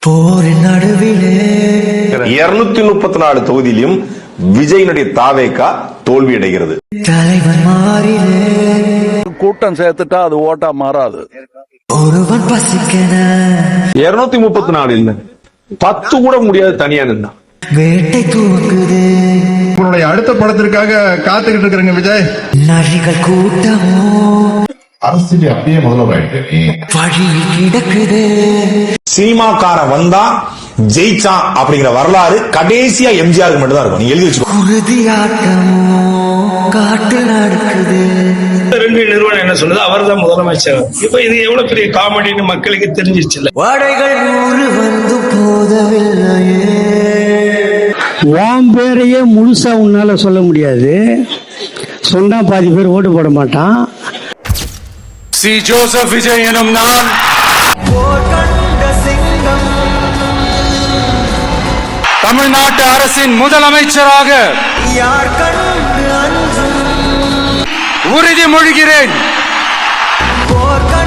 போரின் நடுவிலே 234 தொகுதியிலும் விஜயினுடைய தாவேகா தோல்வி அடைகிறது. தலைவன் மாறிலே கூட்டம் சேர்த்துட்டா அது ஓட்டா மாறாது. ஒருவன் பசிக்கன 234 இல்ல 10 கூட முடியாது தனியா நின்னா. வேட்டை தூங்குது உங்களுடைய அடுத்த படத்திற்காக காத்துக்கிட்டு இருக்கிறங்க விஜய். நரிகள் கூட்டமோ அரசியல் அப்படியே முதல்வராயிட்டு வழியில் கிடக்குது. சினிமாக்கார வந்தா ஜெயிச்சான் அப்படிங்கிற வரலாறு கடைசியா எம்ஜிஆருக்கு மட்டும் தான் இருக்கும். நீங்க எழுதி வச்சுக்கோ. குருதியாட்டமோ காட்டு நடக்குது. 2 நிறுவனம் என்ன சொல்லுது, அவர் தான் முதலமைச்சர். இப்ப இது எவ்வளவு பெரிய காமெடின்னு மக்களுக்கு தெரிஞ்சிச்சு. வாடைகள் 100 வந்து போதவில்லையே. உன் பேரையே முழுசா உன்னால சொல்ல முடியாது. சொன்னா பாதி பேர் ஓட்டு போட மாட்டான். சி ஜோசப் விஜய் எனும் நான் தமிழ்நாட்டு அரசின் முதலமைச்சராக யார் கண்டு அஞ்சும் உறுதிமொழிகிறேன். போர்க்கண்